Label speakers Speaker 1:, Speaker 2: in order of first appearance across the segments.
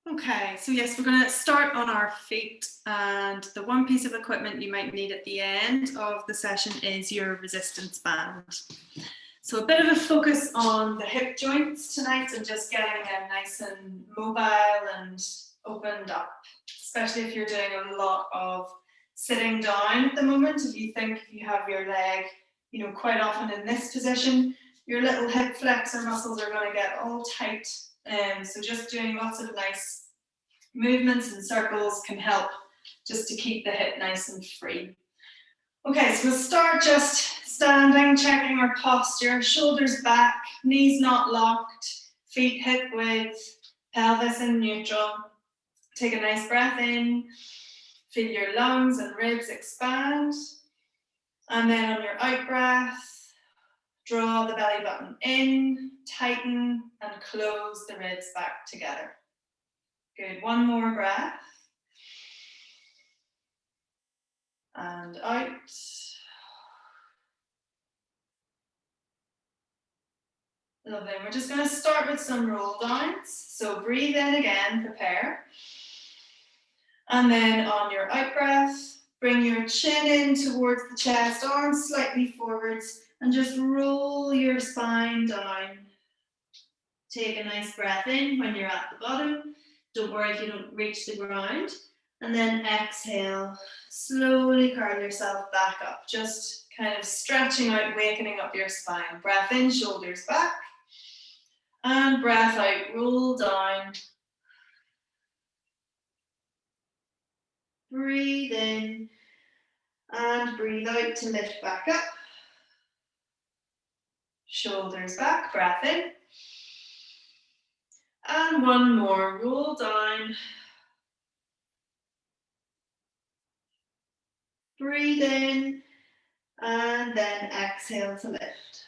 Speaker 1: Okay, so yes, we're going to start on our feet, and the one piece of equipment you might need at the end of the session is your resistance band. So a bit of a focus on the hip joints tonight and just getting them nice and mobile and opened up, especially if you're doing a lot of sitting down at the moment. If you think if you have your leg, you know, quite often in this position, your little hip flexor muscles are going to get all tight. So just doing lots of nice movements and circles can help just to keep the hip nice and free. Okay, so we'll start just standing, checking our posture, shoulders back, knees not locked, feet hip width, pelvis in neutral. Take a nice breath in, feel your lungs and ribs expand. And then on your out breath, draw the belly button in, tighten, and close the ribs back together. Good, one more breath. And out. Lovely, we're just going to start with some roll downs. So breathe in again, prepare. And then on your out breath, bring your chin in towards the chest, arms slightly forwards, and just roll your spine down. Take a nice breath in when you're at the bottom. Don't worry if you don't reach the ground. And then exhale, slowly curl yourself back up, just kind of stretching out, wakening up your spine. Breath in, shoulders back. And breath out, roll down. Breathe in and breathe out to lift back up. Shoulders back, breath in. And one more, roll down. Breathe in and then exhale to lift.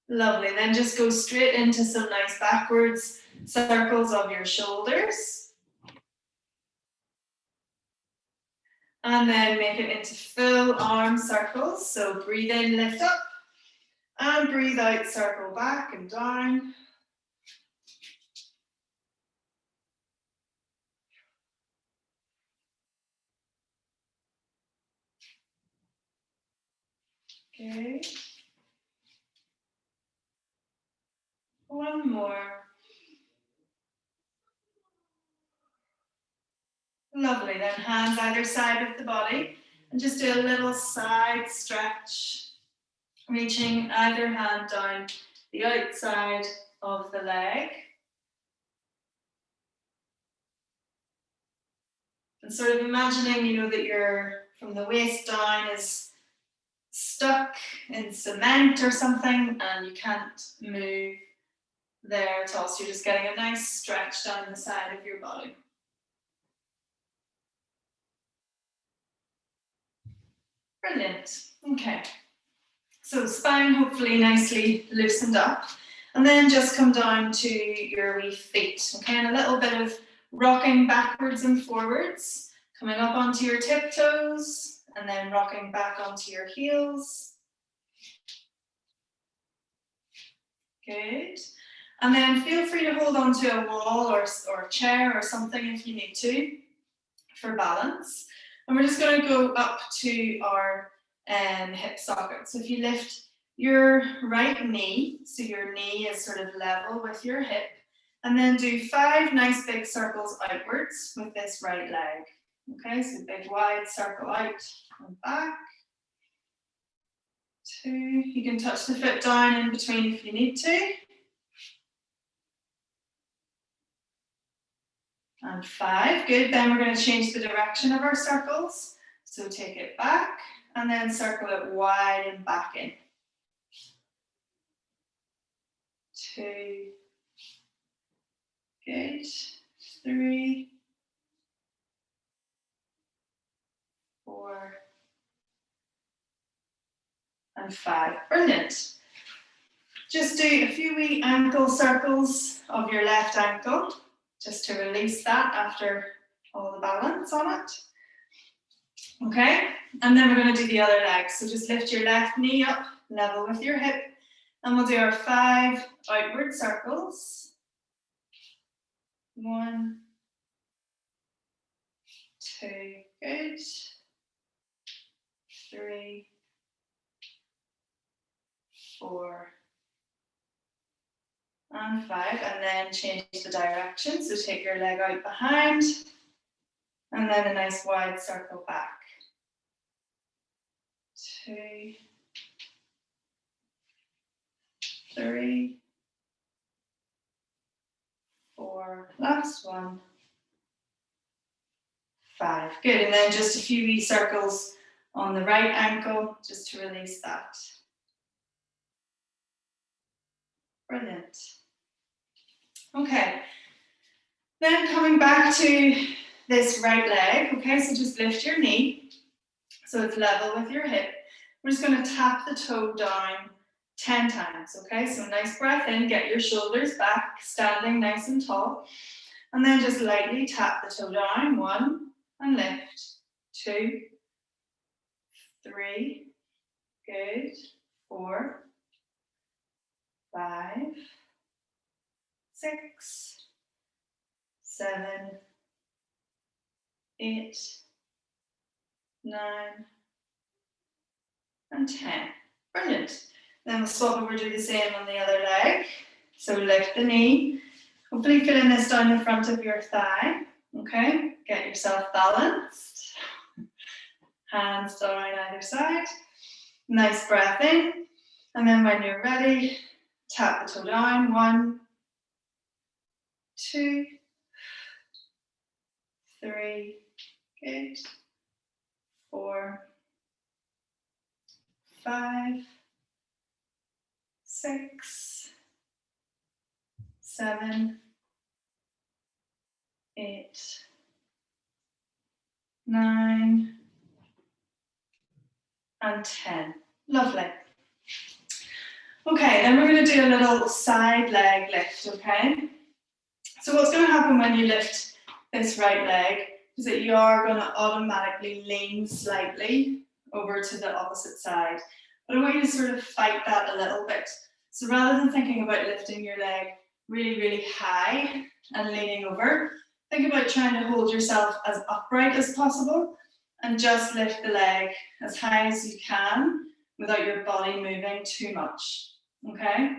Speaker 1: Lovely, then just go straight into some nice backwards circles of your shoulders. And then make it into full arm circles. So breathe in, lift up. And breathe out, circle back and down. Okay. One more. Lovely, then hands either side of the body. And just do a little side stretch. Reaching either hand down the outside of the leg. And sort of imagining, you know, that you're from the waist down is stuck in cement or something and you can't move there at all. So you're just getting a nice stretch down the side of your body. Brilliant. Okay. So spine hopefully nicely loosened up. And then just come down to your wee feet. Okay, and a little bit of rocking backwards and forwards. Coming up onto your tiptoes. And then rocking back onto your heels. Good. And then feel free to hold onto a wall or a chair or something if you need to for balance. And we're just going to go up to our hip socket. So if you lift your right knee, so your knee is sort of level with your hip, and then do 5 nice big circles outwards with this right leg. Okay, so big wide circle out and back. 2, you can touch the foot down in between if you need to. And 5, good, then we're going to change the direction of our circles. So take it back and then circle it wide and back in. 2, good, 3, 4, and 5, brilliant. Just do a few wee ankle circles of your left ankle, just to release that after all the balance on it. Okay, and then we're going to do the other leg. So just lift your left knee up, level with your hip, and we'll do our 5 outward circles. 1, 2, good. 3, 4, and 5, and then change the direction. So take your leg out behind, and then a nice wide circle back. 2, 3, 4, last one, 5. Good, and then just a few wee circles on the right ankle, just to release that. Brilliant. Okay, then coming back to this right leg, okay, so just lift your knee, so it's level with your hip. We're just going to tap the toe down 10 times, okay, so nice breath in, get your shoulders back, standing nice and tall, and then just lightly tap the toe down, 1, and lift, 2, 3, good, 4, 5, 6, 7, 8, 9, and 10. Brilliant. Then we'll swap over, do the same on the other leg. So lift the knee. Hopefully feeling this down the front of your thigh. Okay, get yourself balanced. Hands down either side. Nice breath in. And then when you're ready, tap the toe down. 1, 2, 3, good. 4, 5, 6, 7, 8, 9, and 10. Lovely. Okay, then we're going to do a little side leg lift, okay? So what's going to happen when you lift this right leg is that you are going to automatically lean slightly over to the opposite side. But I want you to sort of fight that a little bit. So rather than thinking about lifting your leg really, really high and leaning over, think about trying to hold yourself as upright as possible and just lift the leg as high as you can without your body moving too much, okay?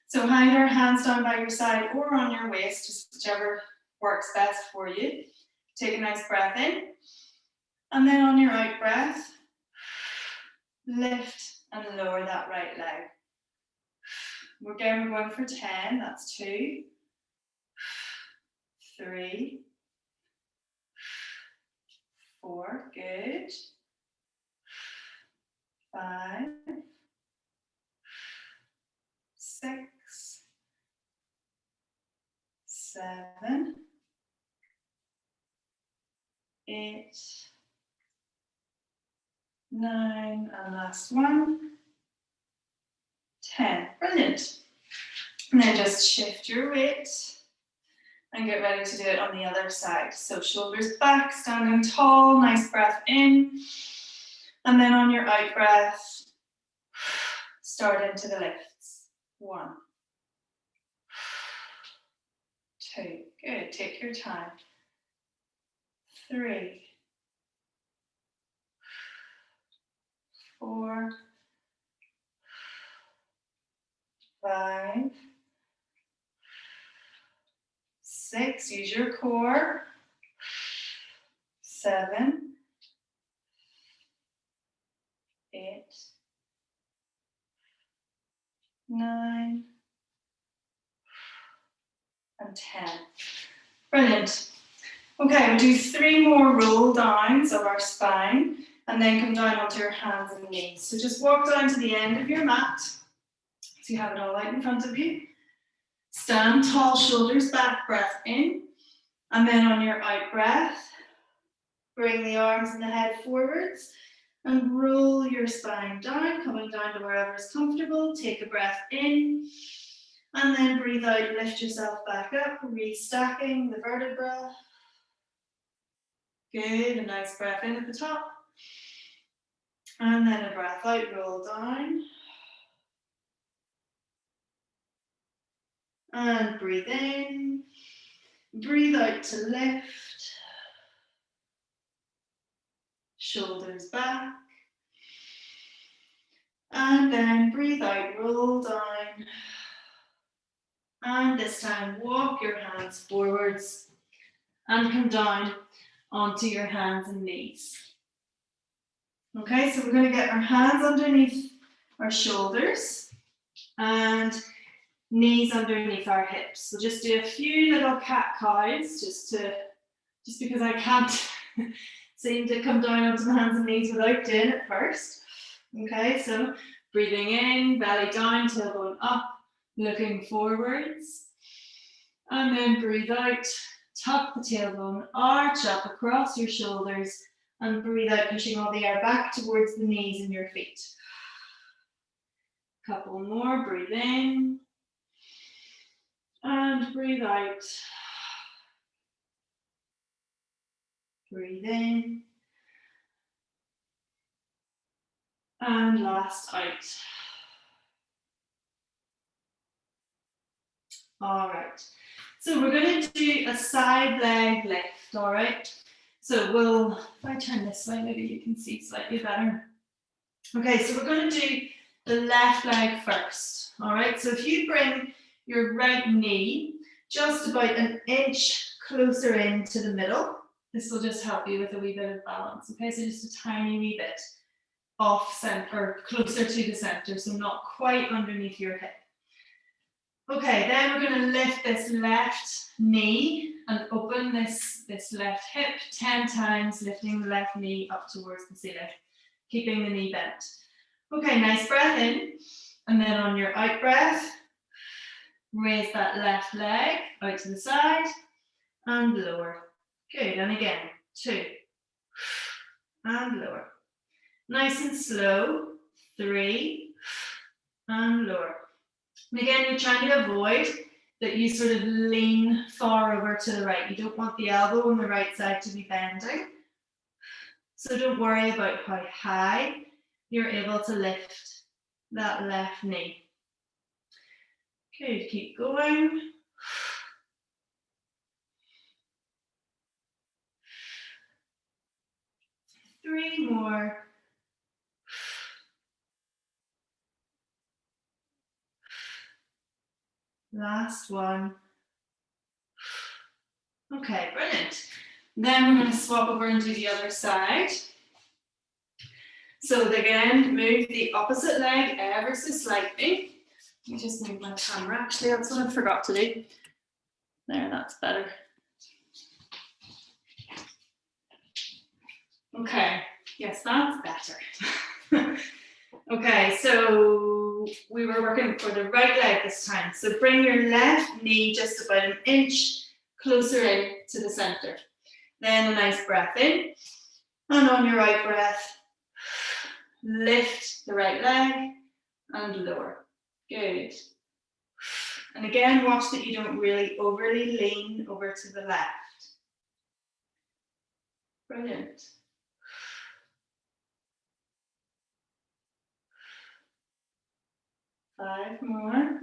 Speaker 1: So either hands down by your side or on your waist, just whichever works best for you. Take a nice breath in, and then on your out breath, lift and lower that right leg. We're going for 10, that's 2, 3, 4, good, 5, 6, 7, 8, 9, and last one, 10. Brilliant. And then just shift your weight and get ready to do it on the other side. So shoulders back, standing tall, nice breath in. And then on your out breath, start into the lifts. 1, 2, good, take your time. 3, 4, 5, 6, use your core. 7, 8, 9, and 10. Brilliant. Okay, we'll do 3 more roll downs of our spine and then come down onto your hands and knees. So just walk down to the end of your mat. So you have it all out in front of you. Stand tall, shoulders back, breath in. And then on your out breath, bring the arms and the head forwards and roll your spine down, coming down to wherever is comfortable. Take a breath in and then breathe out, lift yourself back up, restacking the vertebra. Good, a nice breath in at the top. And then a breath out, roll down. And breathe in. Breathe out to lift. Shoulders back. And then breathe out, roll down. And this time, walk your hands forwards and come down onto your hands and knees. Okay, so we're going to get our hands underneath our shoulders and knees underneath our hips. So just do a few little cat-cows just because I can't seem to come down onto my hands and knees without doing it first. Okay, so breathing in, belly down, tailbone up, looking forwards. And then breathe out, tuck the tailbone, arch up across your shoulders, and breathe out, pushing all the air back towards the knees and your feet. Couple more, breathe in. And breathe out. Breathe in. And last out. All right. So we're going to do a side leg lift, all right? So if I turn this way, maybe you can see slightly better. Okay, so we're going to do the left leg first, all right? So if you bring your right knee just about an inch closer into the middle, this will just help you with a wee bit of balance, okay? So just a tiny wee bit off center, closer to the center, so not quite underneath your hip. Okay, then we're going to lift this left knee and open this left hip 10 times, lifting the left knee up towards the ceiling, keeping the knee bent. Okay, nice breath in, and then on your out breath, raise that left leg out to the side and lower. Good, and again, 2, and lower. Nice and slow, 3, and lower. And again, you're trying to avoid that you sort of lean far over to the right. You don't want the elbow on the right side to be bending. So don't worry about how high you're able to lift that left knee. Good, keep going. Three more. Last one. Okay, brilliant. Then we're going to swap over and do the other side. So again, move the opposite leg ever so slightly. Let me just move my camera. Actually, that's what I forgot to do. There, that's better. Okay, yes, that's better. Okay, so we were working for the right leg this time. So bring your left knee just about an inch closer in to the center. Then a nice breath in. And on your out breath, lift the right leg and lower. Good. And again, watch that you don't really overly lean over to the left. Brilliant. Five more.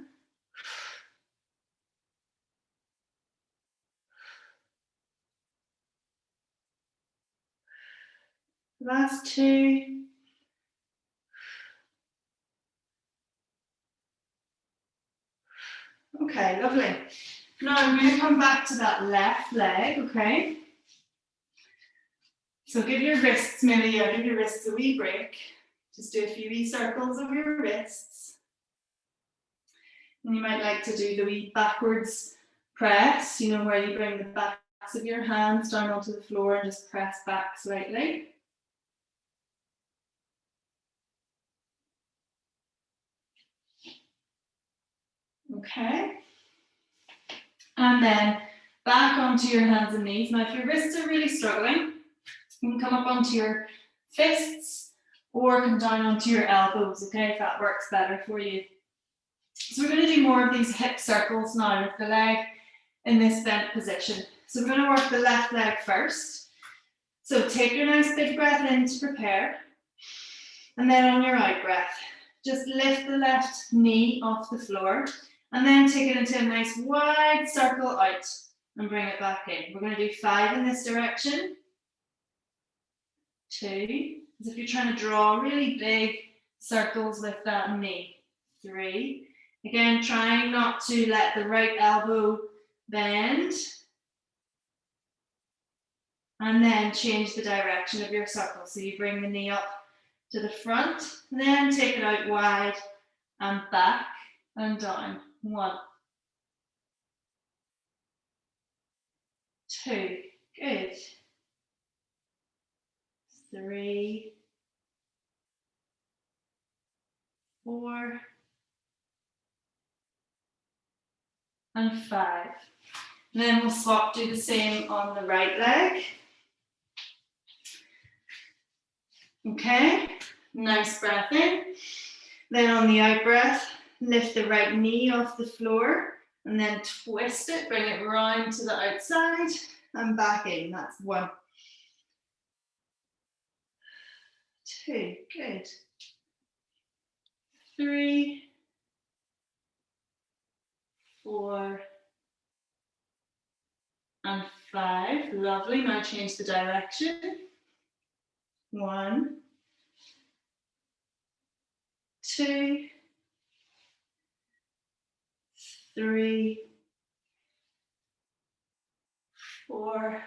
Speaker 1: Last two. Okay, lovely. Now I'm going to come back to that left leg, okay? So give your wrists, give your wrists a wee break. Just do a few wee circles of your wrists. And you might like to do the wee backwards press, you know, where you bring the backs of your hands down onto the floor and just press back slightly. Okay. And then back onto your hands and knees. Now, if your wrists are really struggling, you can come up onto your fists or come down onto your elbows, okay, if that works better for you. So we're going to do more of these hip circles now with the leg in this bent position. So we're going to work the left leg first. So take your nice big breath in to prepare. And then on your out breath, just lift the left knee off the floor and then take it into a nice wide circle out. and bring it back in. We're going to do 5 in this direction. 2, as if you're trying to draw really big circles with that knee. 3, again, trying not to let the right elbow bend. And then change the direction of your circle. So you bring the knee up to the front, then take it out wide and back and down. 1, 2, good. 3, 4, and 5. And then we'll swap, do the same on the right leg. Okay, nice breath in. Then on the out breath, lift the right knee off the floor and then twist it, bring it round to the outside and back in. That's 1, 2, good. 3, 4, and 5. Lovely. Now change the direction. 1, 2, 3, 4,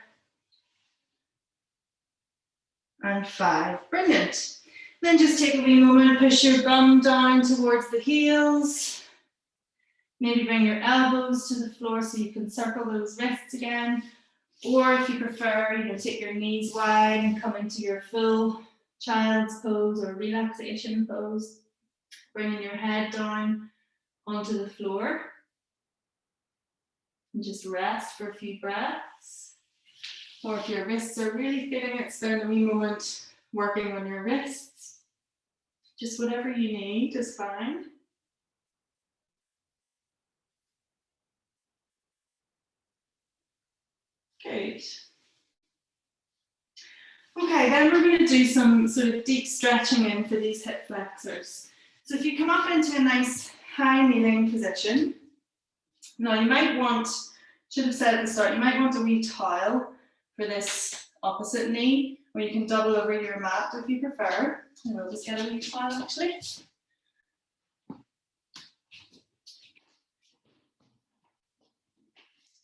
Speaker 1: and 5. Brilliant. Then just take a wee moment, push your bum down towards the heels. Maybe bring your elbows to the floor so you can circle those wrists again. Or if you prefer, take your knees wide and come into your full child's pose or relaxation pose. Bringing your head down onto the floor. And just rest for a few breaths. Or if your wrists are really feeling it, spend a wee moment working on your wrists. Just whatever you need is fine. Good. Okay, then we're going to do some sort of deep stretching in for these hip flexors. So if you come up into a nice high kneeling position, now you might want, should have said at the start, you might want a wee towel for this opposite knee, or you can double over your mat if you prefer. And we'll just get a wee towel actually.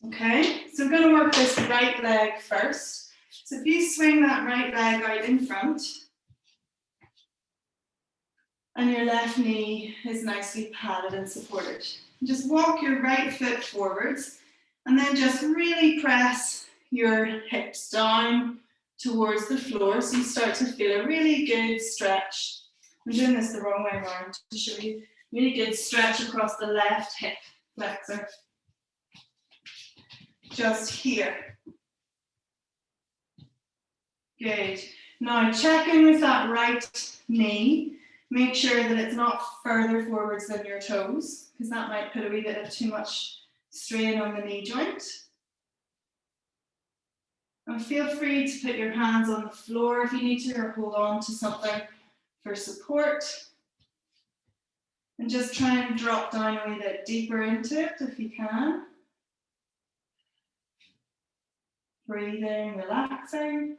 Speaker 1: Okay, so we're going to work this right leg first. So if you swing that right leg out in front, and your left knee is nicely padded and supported. Just walk your right foot forwards, and then just really press your hips down towards the floor so you start to feel a really good stretch. I'm doing this the wrong way around to show you. Really good stretch across the left hip flexor. Just here. Good. Now check in with that right knee. Make sure that it's not further forwards than your toes, because that might put a wee bit of too much strain on the knee joint. And feel free to put your hands on the floor if you need to, or hold on to something for support. And just try and drop down a wee bit deeper into it if you can. Breathing, relaxing.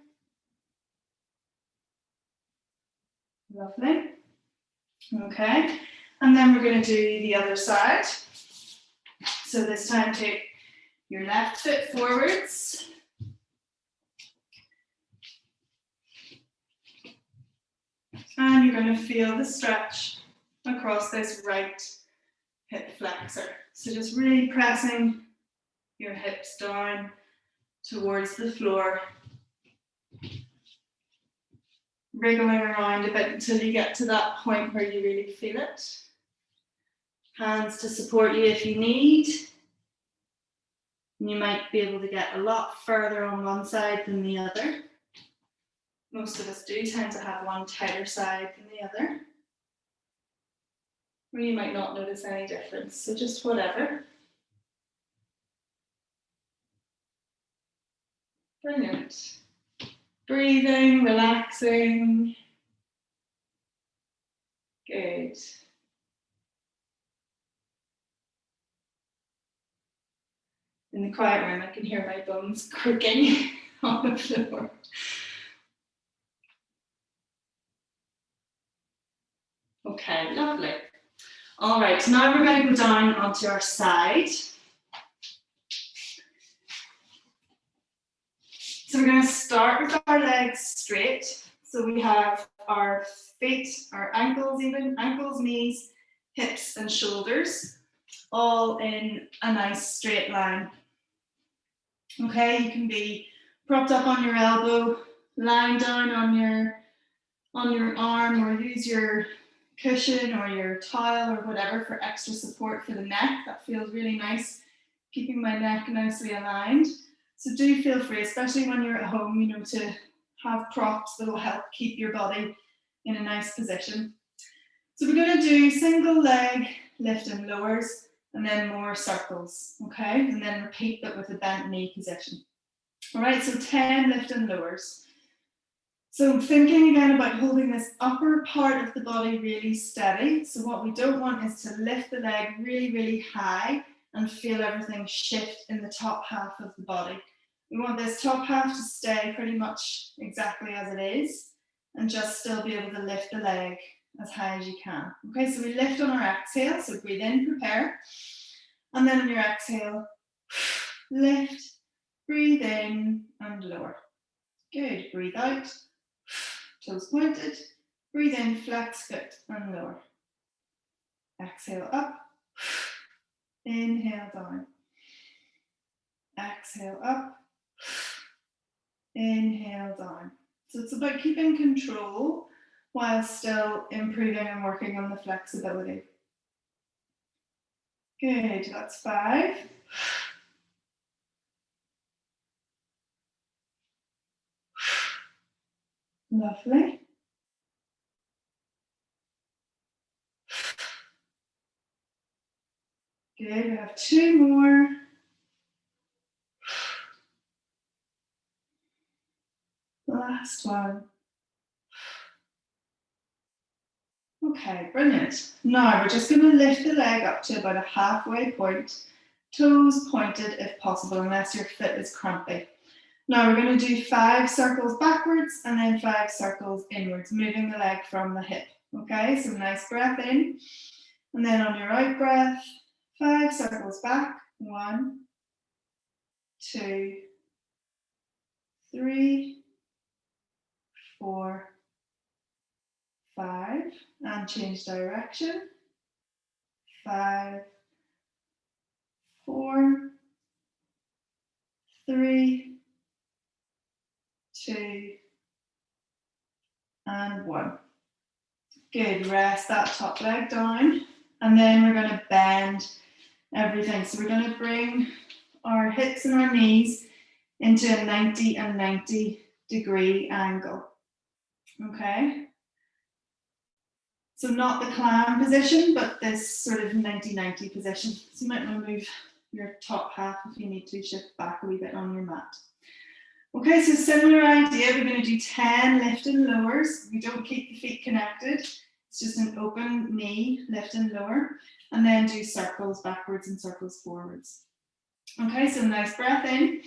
Speaker 1: Lovely. Okay, and then we're going to do the other side. So this time take your left foot forwards. And you're going to feel the stretch across this right hip flexor. So just really pressing your hips down towards the floor. Wriggling around a bit until you get to that point where you really feel it. Hands to support you if you need. You might be able to get a lot further on one side than the other. Most of us do tend to have one tighter side than the other. Or you might not notice any difference, so just whatever. Brilliant. Breathing, relaxing. Good. in the quiet room, I can hear my bones creaking on the floor. Okay, lovely. All right, so now we're going to go down onto our side. So we're going to start with our legs straight. So we have our feet, our ankles even, ankles, knees, hips and shoulders, all in a nice straight line. Okay, you can be propped up on your elbow, lying down on your arm, or use your cushion or your towel or whatever for extra support for the neck. That feels really nice, keeping my neck nicely aligned. So do feel free, especially when you're at home, you know, to have props that will help keep your body in a nice position. So we're going to do single leg lift and lowers, and then more circles, okay? And then repeat that with a bent knee position. All right, so 10 lift and lowers. So thinking again about holding this upper part of the body really steady. So what we don't want is to lift the leg really, really high and feel everything shift in the top half of the body. We want this top half to stay pretty much exactly as it is and just still be able to lift the leg as high as you can. Okay, so we lift on our exhale, so breathe in, prepare. And then on your exhale, lift, breathe in and lower. Good, breathe out, toes pointed, breathe in, flex foot and lower. Exhale up, inhale down. Exhale up, inhale down. So it's about keeping control while still improving and working on the flexibility. Good, that's 5. Lovely. Good, we have 2 more. Last one. Okay, brilliant. Now we're just going to lift the leg up to about a halfway point, toes pointed if possible, unless your foot is crampy. Now we're going to do 5 circles backwards and then 5 circles inwards, moving the leg from the hip. Okay, so nice breath in, and then on your out breath, 5 circles back. 1, 2, 3, 4, 5, and change direction. 5, 4, 3, 2, and 1. Good, rest that top leg down, and then we're going to bend everything. So we're going to bring our hips and our knees into a 90 and 90 degree angle. Okay? So not the clam position, but this sort of 90-90 position. So you might want to move your top half if you need to, shift back a wee bit on your mat. Okay, so similar idea, we're going to do 10 lift and lowers. We don't keep the feet connected. It's just an open knee, lift and lower, and then do circles backwards and circles forwards. Okay, so nice breath in,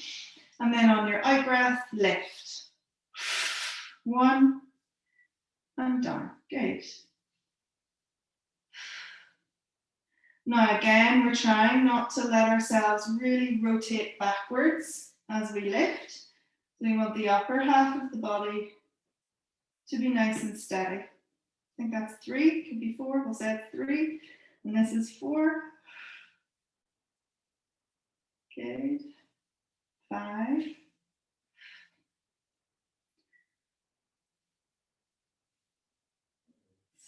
Speaker 1: and then on your out breath, lift. 1, and down. Good. Now again, we're trying not to let ourselves really rotate backwards as we lift. So we want the upper half of the body to be nice and steady. I think that's 3, could be 4, we'll say it's 3, and this is 4. Good. 5.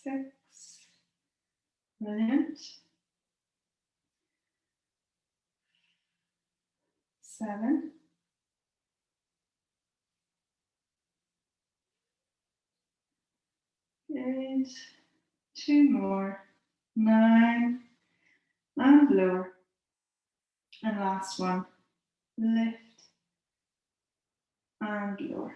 Speaker 1: 6. Brilliant. 7. Good. 2 more. 9. And lower. And last one. Lift. And lower.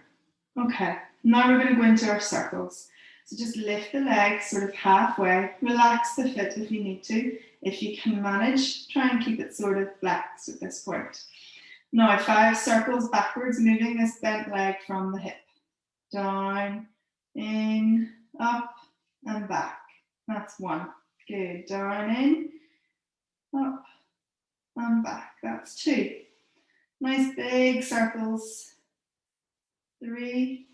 Speaker 1: Okay, now we're going to go into our circles. So just lift the legs sort of halfway. Relax the foot if you need to. If you can manage, try and keep it sort of flexed at this point. Now 5 circles backwards, moving this bent leg from the hip. Down, in, up, and back. That's 1. Good. Down, in, up, and back. That's 2. Nice big circles. 3,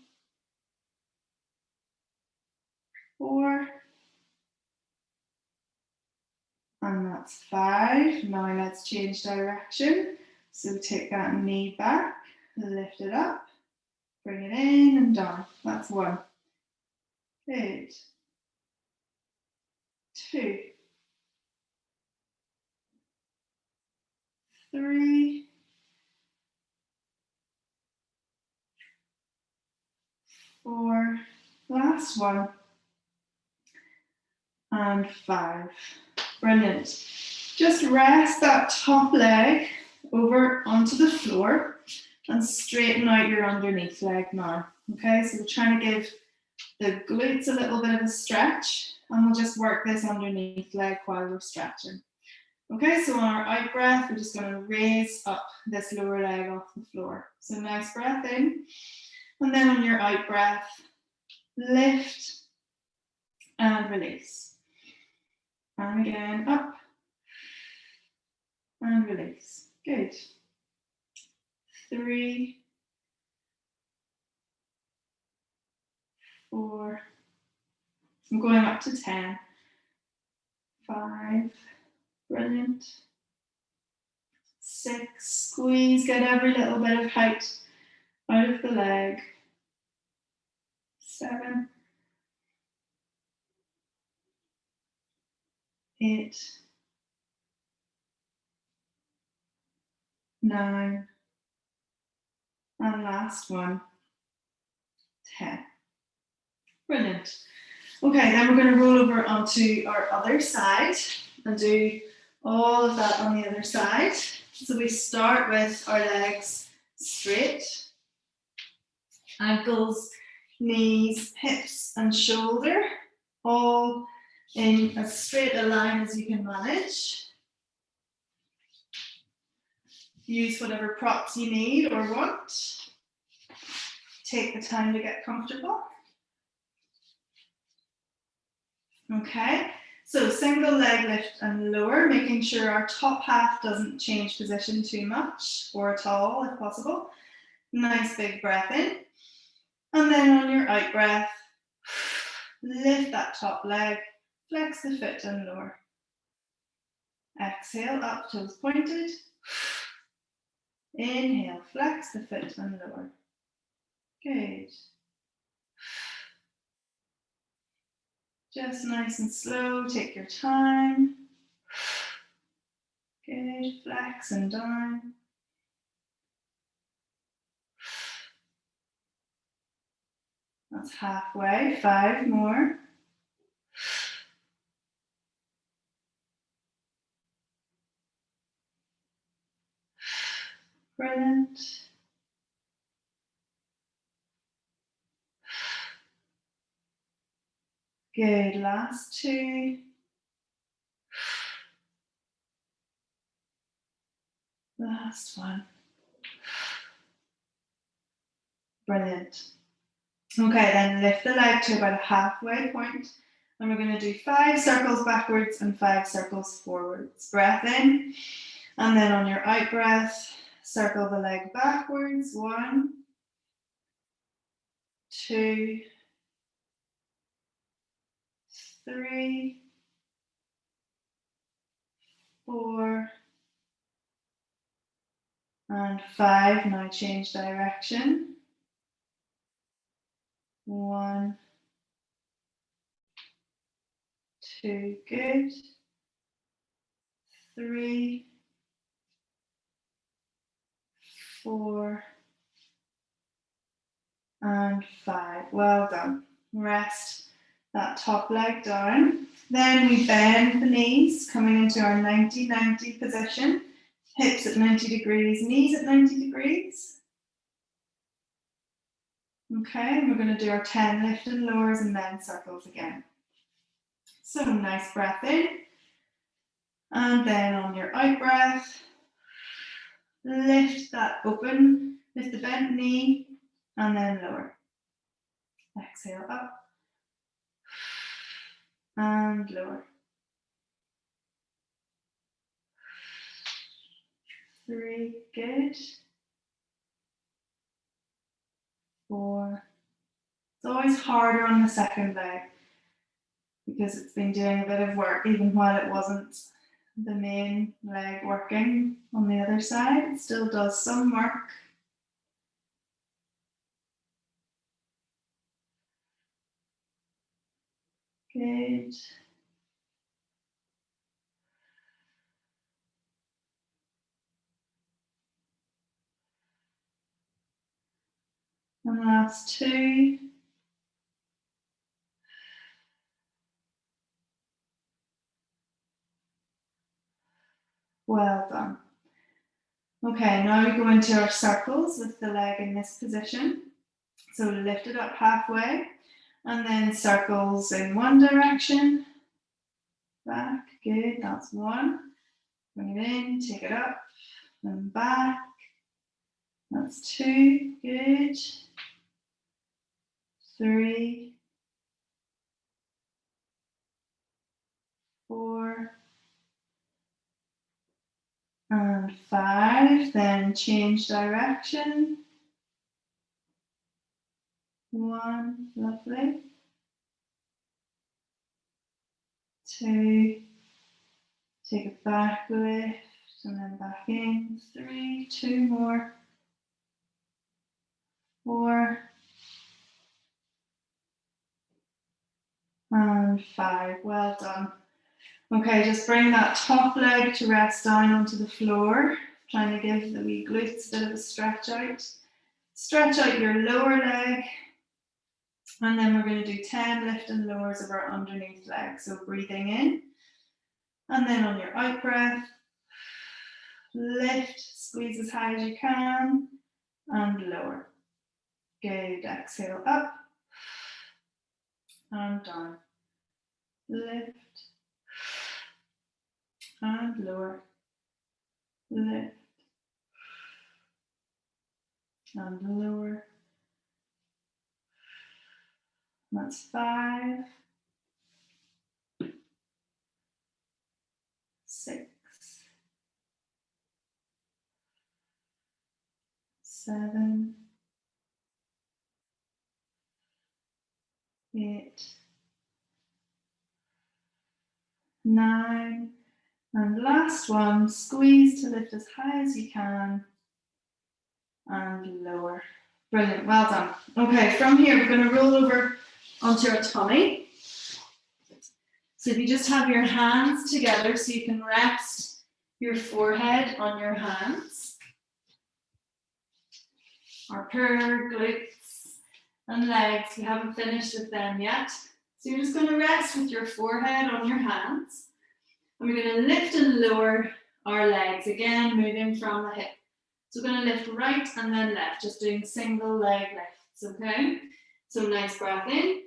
Speaker 1: 4, and that's 5. Now let's change direction. So take that knee back, lift it up, bring it in and down. That's 1. Good. 2, 3, 4, last 1, and 5. Brilliant. Just rest that top leg over onto the floor and straighten out your underneath leg now. Okay, so we're trying to give the glutes a little bit of a stretch, and we'll just work this underneath leg while we're stretching. Okay, so on our out breath, we're just going to raise up this lower leg off the floor. So nice breath in, and then on your out breath, lift and release. And again, up and release. Good. 3, 4, I'm going up to 10. 5, brilliant. 6, squeeze, get every little bit of height out of the leg. 7, 8, 9, and last 1, 10. Brilliant. Okay, then we're going to roll over onto our other side and do all of that on the other side. So we start with our legs straight, ankles, knees, hips, and shoulder, all in as straight a line as you can manage. Use whatever props you need or want. Take the time to get comfortable. Okay, so single leg lift and lower, making sure our top half doesn't change position too much or at all if possible. Nice big breath in. And then on your out breath, lift that top leg, flex the foot and lower. Exhale, up, toes pointed. Inhale, flex the foot and lower. Good. Just nice and slow, take your time. Good, flex and down. That's halfway, 5 more. Brilliant. Good, last 2. Last 1. Brilliant. Okay, then lift the leg to about a halfway point, and we're going to do 5 circles backwards and 5 circles forwards. Breath in, and then on your out breath, circle the leg backwards. 1, 2, 3, 4, and 5. Now change direction. 1, 2, good. 3, 4, and 5. Well done. Rest that top leg down. Then we bend the knees, coming into our 90-90 position. Hips at 90 degrees, knees at 90 degrees. Okay, and we're going to do our 10 lift and lowers and then circles again. So nice breath in. And then on your out breath, lift that open, lift the bent knee, and then lower. Exhale up and lower. 3, good. 4. It's always harder on the second leg because it's been doing a bit of work even while it wasn't the main leg working on the other side. It still does some work. Good. And last 2. Well done. Okay, now we go into our circles with the leg in this position. So lift it up halfway and then circles in one direction. Back, good, that's 1. Bring it in, take it up, and back. That's 2, good. 3, 4, and 5. Then change direction. 1, lovely. 2, take it back, lift, and then back in. 3, 2 more. 4, and 5. Well done. Okay, just bring that top leg to rest down onto the floor, trying to give the wee glutes a bit of a stretch out. Stretch out your lower leg, and then we're going to do 10 lift and lowers of our underneath leg. So breathing in, and then on your out breath, lift, squeeze as high as you can, and lower. Good, exhale up, and down. Lift, and lower. Lift, and lower. That's 5, 6, 7, 8, 9, and last one, squeeze to lift as high as you can and lower. Brilliant, well done. Okay, from here we're going to roll over onto our tummy. So if you just have your hands together so you can rest your forehead on your hands. Our core, glutes and legs, we haven't finished with them yet. So you're just going to rest with your forehead on your hands. And we're going to lift and lower our legs, again moving from the hip. So we're going to lift right and then left, just doing single leg lifts, okay? So nice breath in,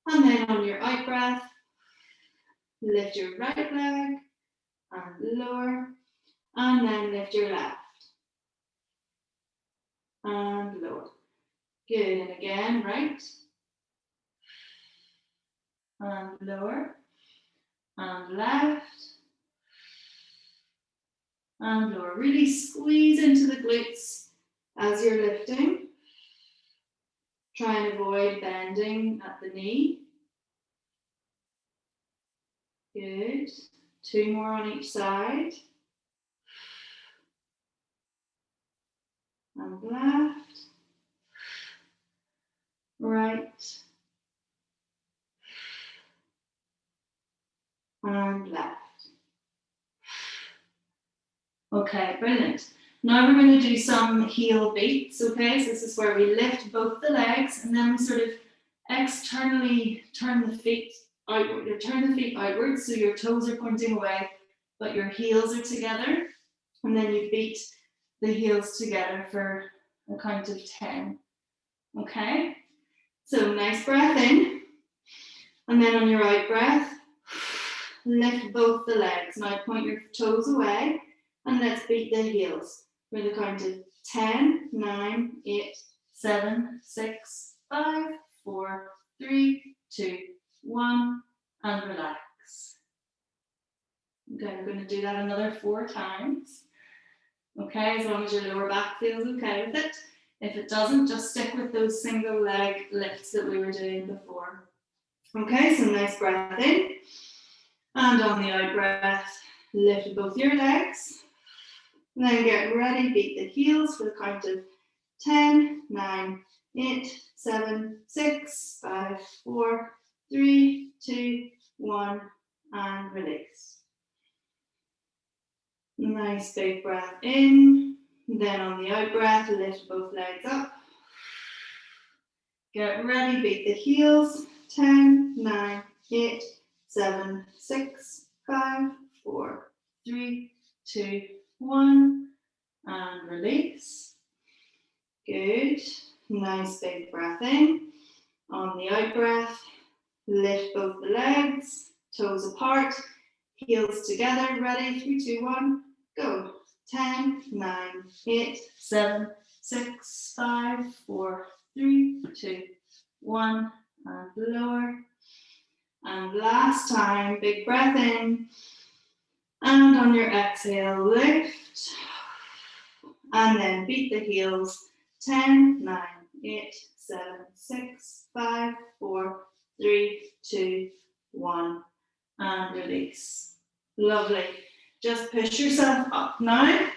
Speaker 1: and then on your out breath, lift your right leg and lower, and then lift your left and lower. Good, and again, right and lower and left and lower. Really squeeze into the glutes as you're lifting. Try and avoid bending at the knee. Good. 2 more on each side. And left, right, and left. Okay, brilliant. Now we're going to do some heel beats, okay? So this is where we lift both the legs and then we sort of externally turn the feet outward. You turn the feet outwards so your toes are pointing away, but your heels are together. And then you beat the heels together for a count of 10. Okay? So nice breath in. And then on your out breath, lift both the legs. Now point your toes away and let's beat the heels for the count of 10, 9, 8, 7, 6, 5, 4, 3, 2, 1, and relax. Okay, I'm going to do that another 4 times. Okay, as long as your lower back feels okay with it. If it doesn't, just stick with those single leg lifts that we were doing before. Okay, so nice breath in. And on the out breath, lift both your legs. And then get ready, beat the heels for the count of 10, 9, 8, 7, 6, 5, 4, 3, 2, 1, and release. Nice big breath in. Then on the out breath, lift both legs up. Get ready, beat the heels. 10, 9, 8, 7, 6, 5, 4, 3, 2, 1, and release. Good. Nice big breath in. On the out breath, lift both the legs, toes apart, heels together. Ready? 3, 2, 1, go. 10, 9, 8, 7, 6, 5, 4, 3, 2, 1, and lower. And last time, big breath in. And on your exhale, lift. And then beat the heels. 10, 9, 8, 7, 6, 5, 4, 3, 2, 1, and release. Lovely. Just push yourself up now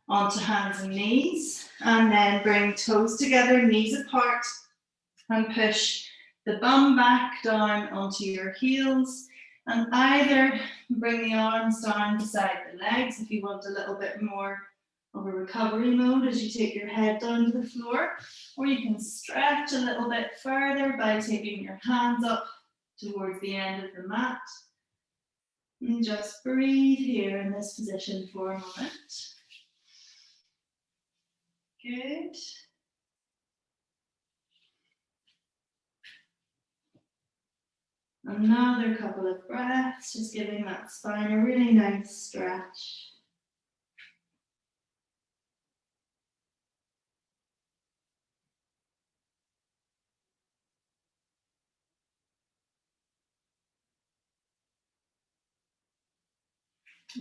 Speaker 1: onto hands and knees, and then bring toes together, knees apart, and push the bum back down onto your heels, and either bring the arms down beside the legs if you want a little bit more of a recovery mode as you take your head down to the floor, or you can stretch a little bit further by taking your hands up towards the end of the mat. And just breathe here in this position for a moment. Good. Another couple of breaths, just giving that spine a really nice stretch.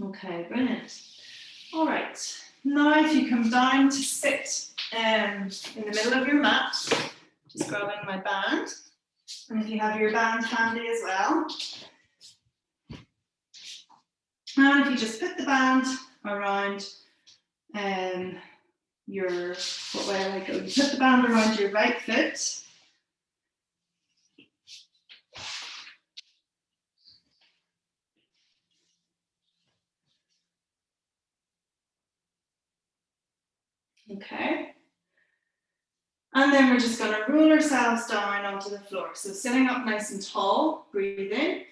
Speaker 1: Okay, brilliant. All right, now if you come down to sit in the middle of your mat, just grabbing my band, and if you have your band handy as well, and if you just put the band around your, what way I go, you put the band around your right foot, okay, and then we're just going to roll ourselves down onto the floor. So sitting up nice and tall, breathe in,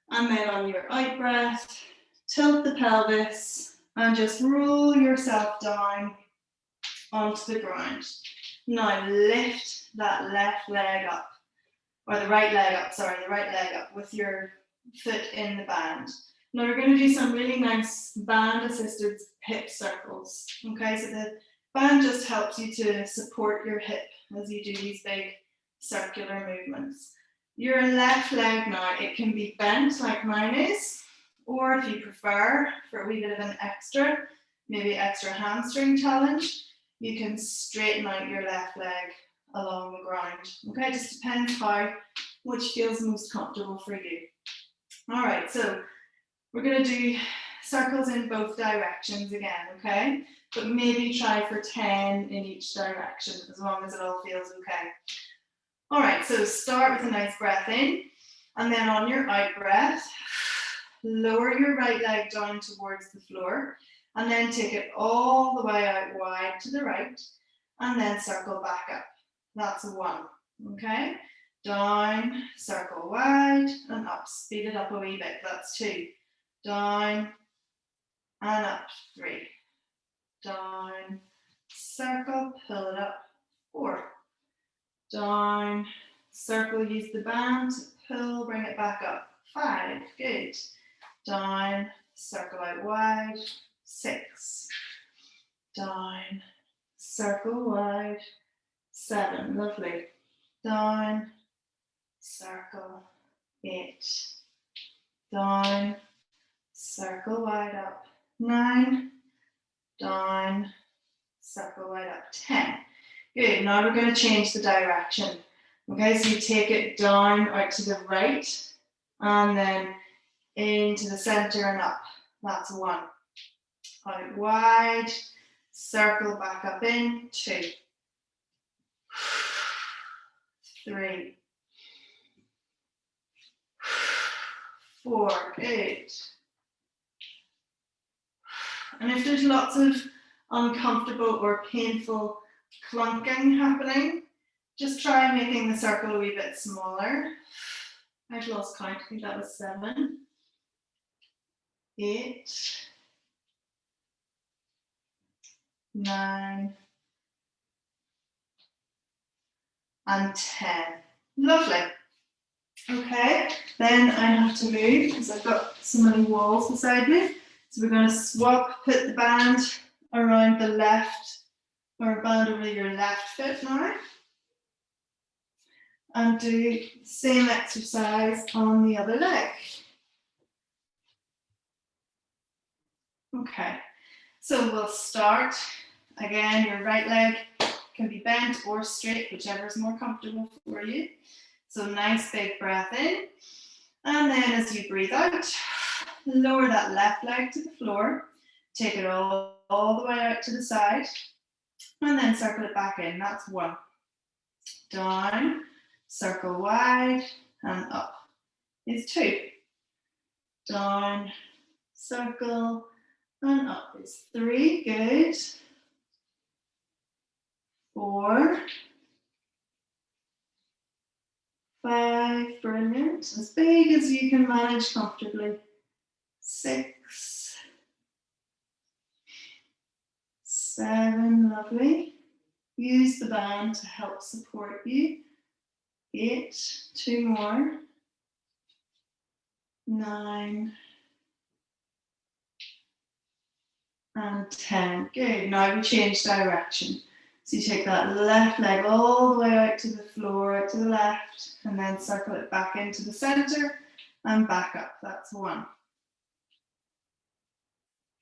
Speaker 1: and then on your out breath, tilt the pelvis and just roll yourself down onto the ground. Now lift that left leg up, or the right leg up, sorry, the right leg up with your foot in the band. Now we're going to do some really nice band assisted hip circles. Okay, so the band just helps you to support your hip as you do these big circular movements. Your left leg now, it can be bent like mine is, or if you prefer, for a wee bit of an extra, maybe extra hamstring challenge, you can straighten out your left leg along the ground. Okay, just depends which feels most comfortable for you. All right, so we're going to do circles in both directions again, okay? But maybe try for 10 in each direction, as long as it all feels okay. All right, so start with a nice breath in, and then on your out breath, lower your right leg down towards the floor, and then take it all the way out wide to the right, and then circle back up. That's a 1, okay? Down, circle wide, and up. Speed it up a wee bit. That's 2. Down, and up. 3. Down, circle, pull it up. 4. Down, circle, use the band, pull, bring it back up. 5, good. Down, circle out wide, 6. Down, circle wide, 7, lovely. Down, circle, 8. Down, circle wide up, 9. Down, circle wide up, 10. Good, now we're going to change the direction. Okay, so you take it down out to the right and then into the center and up. That's 1. Out wide, circle back up in, 2. 3. 4, good. And if there's lots of uncomfortable or painful clunking happening, just try making the circle a wee bit smaller. I've lost count, I think that was 7, 8, 9, and 10. Lovely. Okay, then I have to move because I've got so many walls beside me. So we're going to swap, put the band around the left, or band over your left foot now. And do the same exercise on the other leg. Okay, so we'll start. Again, your right leg can be bent or straight, whichever is more comfortable for you. So nice big breath in. And then as you breathe out, lower that left leg to the floor. Take it all the way out to the side. And then circle it back in. That's 1. Down, circle wide, and up is 2. Down, circle, and up is 3. Good. 4. 5, brilliant. As big as you can manage comfortably. 6. 7, lovely. Use the band to help support you. 8, 2 more. 9, and 10. Good, now we change direction. So you take that left leg all the way out to the floor, out to the left, and then circle it back into the center and back up. That's 1.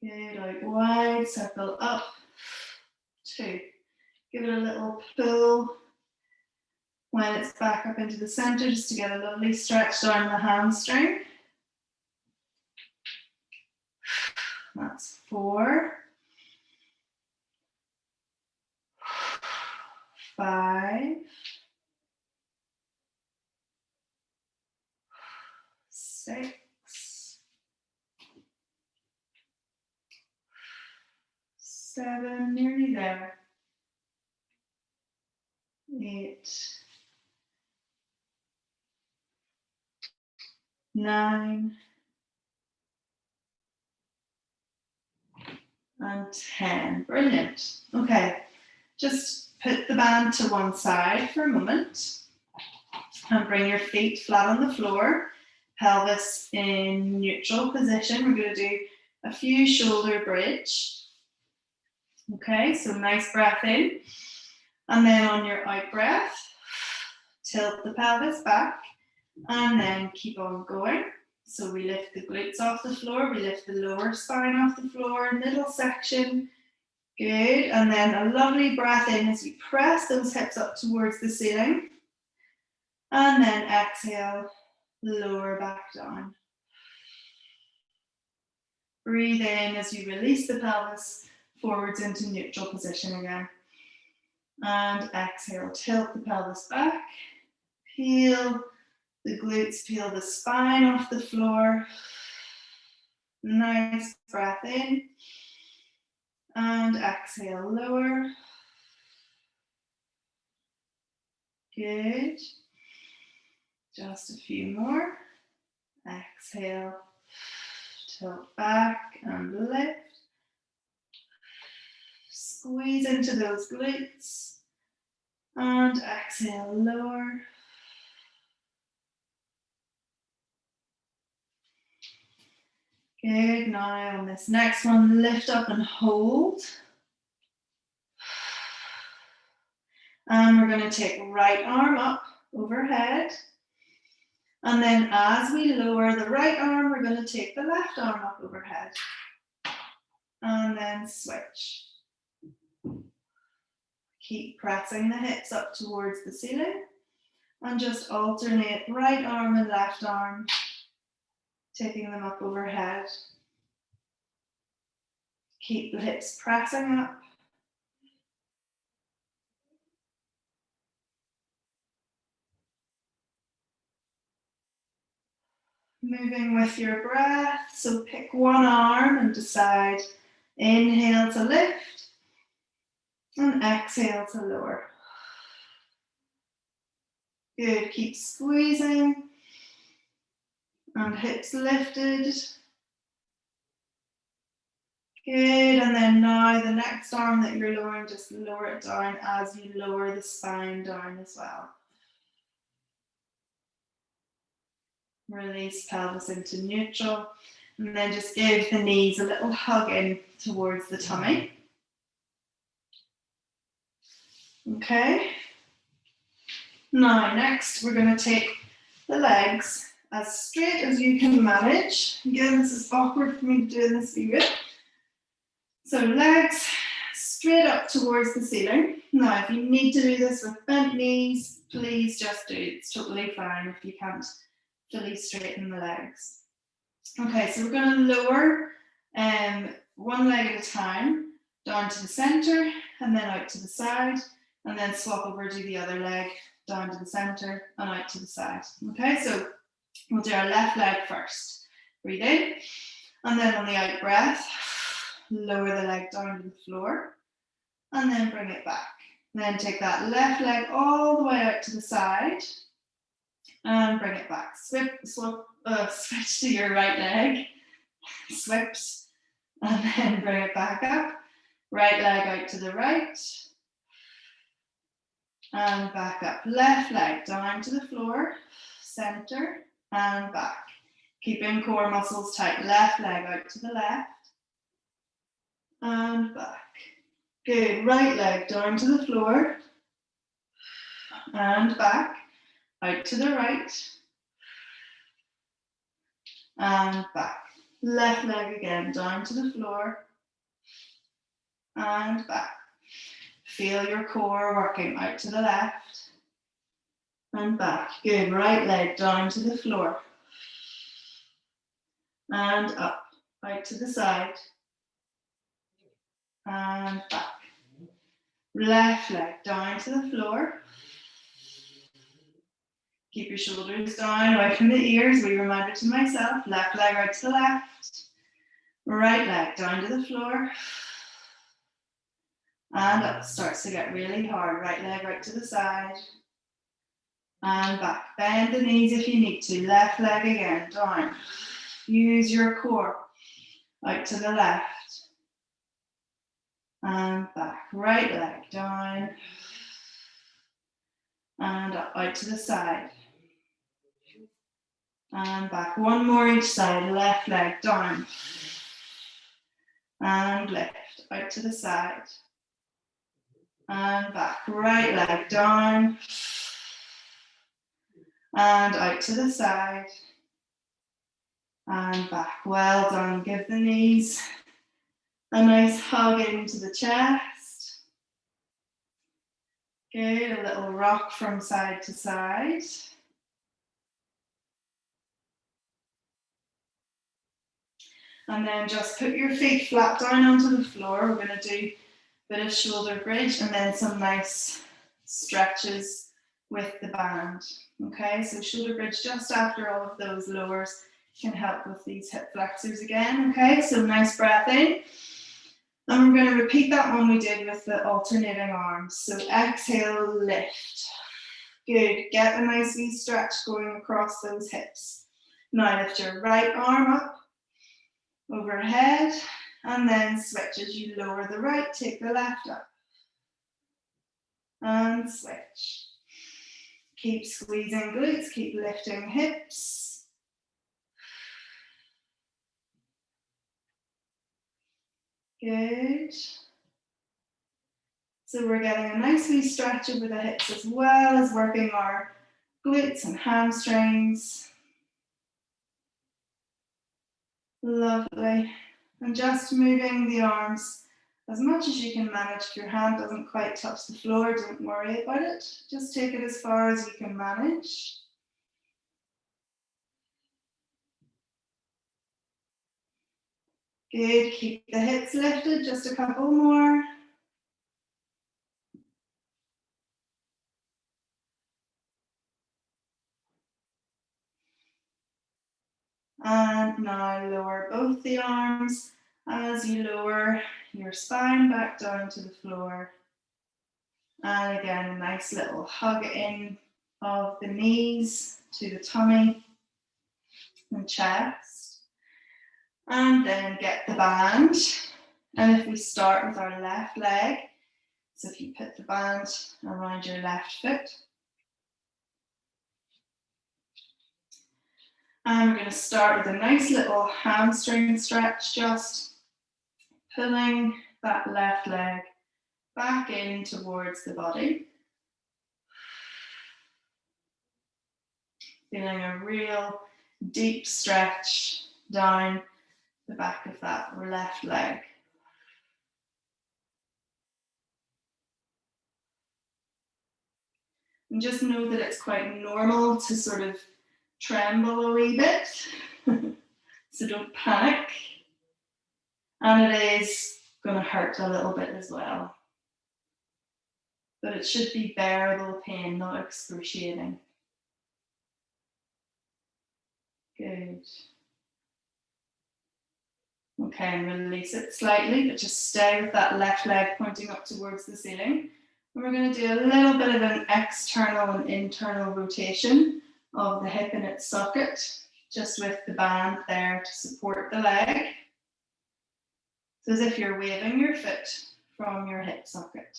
Speaker 1: Good, out wide, circle up, 2. Give it a little pull when it's back up into the center, just to get a lovely stretch down the hamstring. That's 4. 5. 6. 7, nearly there. 8. 9. And 10. Brilliant. Okay, just put the band to one side for a moment and bring your feet flat on the floor, pelvis in neutral position. We're going to do a few shoulder bridge. Okay, so nice breath in, and then on your out breath, tilt the pelvis back, and then keep on going. So we lift the glutes off the floor, we lift the lower spine off the floor, middle section, good, and then a lovely breath in as you press those hips up towards the ceiling, and then exhale, lower back down. Breathe in as you release the pelvis forwards into neutral position again, and exhale, tilt the pelvis back, peel the glutes, peel the spine off the floor. Nice breath in. And exhale, lower. Good. Just a few more. Exhale, tilt back and lift. Squeeze into those glutes. And exhale, lower. Good, now on this next one, lift up and hold. And we're going to take right arm up overhead. And then as we lower the right arm, we're going to take the left arm up overhead. And then switch. Keep pressing the hips up towards the ceiling. And just alternate right arm and left arm, taking them up overhead. Keep the hips pressing up. Moving with your breath, so pick one arm and decide, inhale to lift and exhale to lower. Good, keep squeezing and hips lifted. Good, and then now the next arm that you're lowering, just lower it down as you lower the spine down as well. Release pelvis into neutral, and then just give the knees a little hug in towards the tummy. Okay. Now, next we're going to take the legs as straight as you can manage. Again, this is awkward for me to do in this video. So legs straight up towards the ceiling. Now, if you need to do this with bent knees, please just do it. It's totally fine if you can't fully straighten the legs. Okay, so we're going to lower one leg at a time down to the center and then out to the side, and then swap over to the other leg down to the center and out to the side. Okay, so we'll do our left leg first. Breathe in, and then on the out breath, lower the leg down to the floor, and then bring it back. Then take that left leg all the way out to the side, and bring it back. Switch to your right leg, swips, and then bring it back up. Right leg out to the right, and back up. Left leg down to the floor, center, and back. Keeping core muscles tight. Left leg out to the left, and back. Good, right leg down to the floor, and back, out to the right, and back. Left leg again, down to the floor, and back. Feel your core working out to the left, and back. Good, right leg down to the floor, and up, out to the side, and back. Left leg down to the floor. Keep your shoulders down, away from the ears. We reminder to myself. Left leg out to the left. Right leg down to the floor. And up. Starts to get really hard. Right leg out to the side. And back. Bend the knees if you need to. Left leg again, down. Use your core. Out to the left. And back. Right leg down. And up, out to the side. And back. One more each side. Left leg down. And lift. Out to the side. And back. Right leg down. And out to the side. And back. Well done. Give the knees a nice hug into the chest. Good. A little rock from side to side. And then just put your feet flat down onto the floor. We're going to do a bit of shoulder bridge and then some nice stretches with the band. Okay, so shoulder bridge just after all of those lowers can help with these hip flexors again. Okay, so nice breath in. And we're going to repeat that one we did with the alternating arms. So exhale, lift. Good, get a nice wee stretch going across those hips. Now lift your right arm up overhead, and then switch as you lower the right, take the left up, and switch. Keep squeezing glutes, keep lifting hips. Good. So we're getting a nice wee stretch over the hips as well as working our glutes and hamstrings. Lovely. And just moving the arms as much as you can manage. If your hand doesn't quite touch the floor, don't worry about it. Just take it as far as you can manage. Good, keep the hips lifted, just a couple more. And now lower both the arms as you lower your spine back down to the floor. And again, a nice little hug in of the knees to the tummy and chest. And then get the band. And if we start with our left leg, so if you put the band around your left foot. And we're going to start with a nice little hamstring stretch, just pulling that left leg back in towards the body. Feeling a real deep stretch down the back of that left leg. And just know that it's quite normal to sort of tremble a wee bit, so don't panic. And it is going to hurt a little bit as well. But it should be bearable pain, not excruciating. Good. Okay, and release it slightly, but just stay with that left leg pointing up towards the ceiling. And we're going to do a little bit of an external and internal rotation of the hip in its socket, just with the band there to support the leg. So as if you're waving your foot from your hip socket,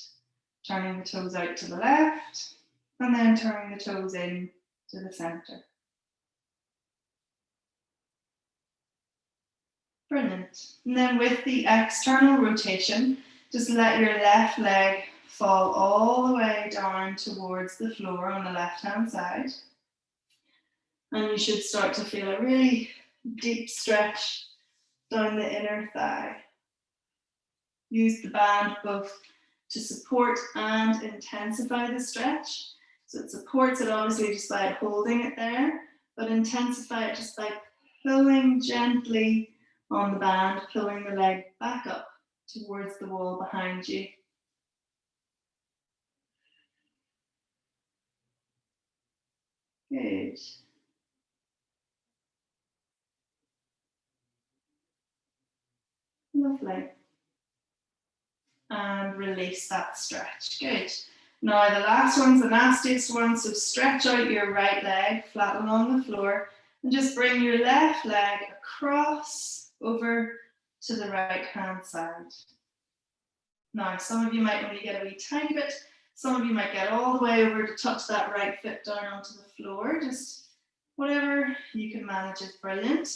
Speaker 1: turning the toes out to the left, and then turning the toes in to the center. Brilliant. And then with the external rotation, just let your left leg fall all the way down towards the floor on the left-hand side. And you should start to feel a really deep stretch down the inner thigh. Use the band both to support and intensify the stretch. So it supports it obviously just by holding it there, but intensify it just by pulling gently on the band, pulling the leg back up towards the wall behind you. Good. Lovely. And release that stretch. Good. Now the last one's the nastiest one, so stretch out your right leg flat along the floor and just bring your left leg across over to the right hand side. Now some of you might only get a wee tiny bit, some of you might get all the way over to touch that right foot down onto the floor. Just whatever you can manage is brilliant.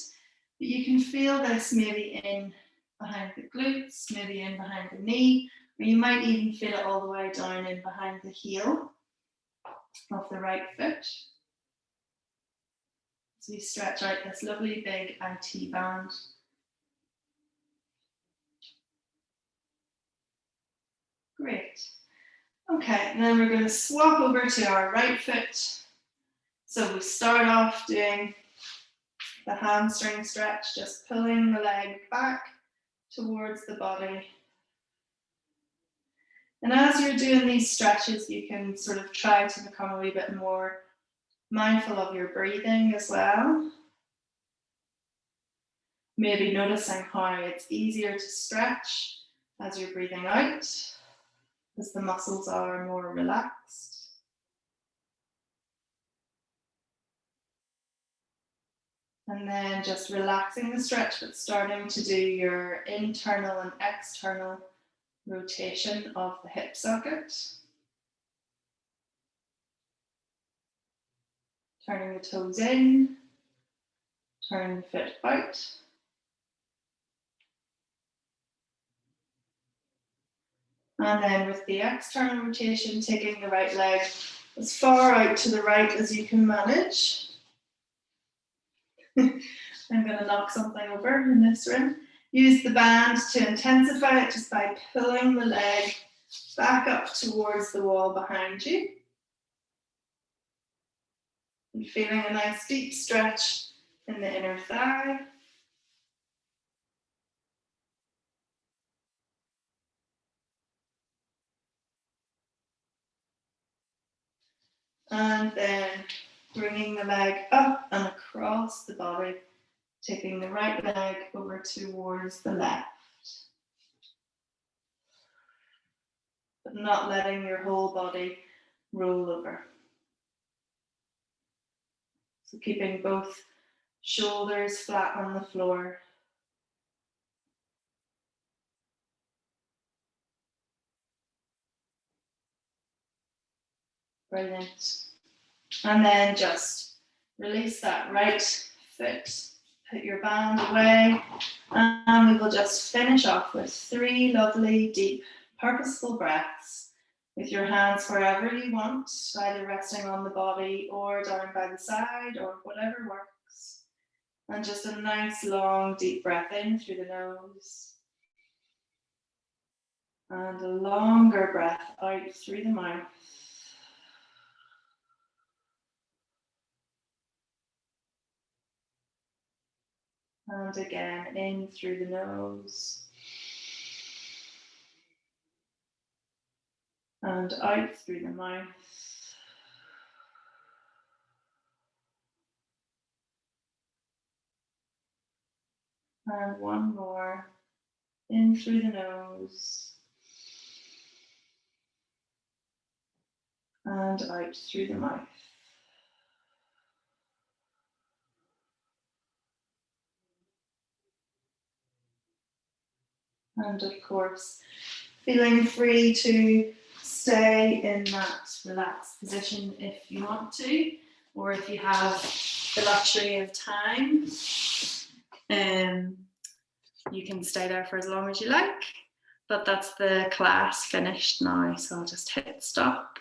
Speaker 1: But you can feel this maybe in behind the glutes, maybe in behind the knee, or you might even feel it all the way down in behind the heel of the right foot. So we stretch out this lovely big IT band. Great. Okay, and then we're going to swap over to our right foot. So we start off doing the hamstring stretch, just pulling the leg back towards the body. And as you're doing these stretches, you can sort of try to become a wee bit more mindful of your breathing as well. Maybe noticing how it's easier to stretch as you're breathing out, as the muscles are more relaxed. And then just relaxing the stretch, but starting to do your internal and external rotation of the hip socket. Turning the toes in, turning the foot out. And then with the external rotation, taking the right leg as far out to the right as you can manage. I'm going to knock something over in this room. Use the band to intensify it just by pulling the leg back up towards the wall behind you. And feeling a nice deep stretch in the inner thigh. And then bringing the leg up and across the body, taking the right leg over towards the left. But not letting your whole body roll over. So keeping both shoulders flat on the floor. Brilliant. And then just release that right foot. Put your band away. And we will just finish off with 3 lovely, deep, purposeful breaths with your hands wherever you want, either resting on the body or down by the side or whatever works. And just a nice, long, deep breath in through the nose. And a longer breath out through the mouth. And again, in through the nose. And out through the mouth. And one more. In through the nose. And out through the mouth. And of course, feeling free to stay in that relaxed position if you want to, or if you have the luxury of time, you can stay there for as long as you like. But that's the class finished now, so I'll just hit stop.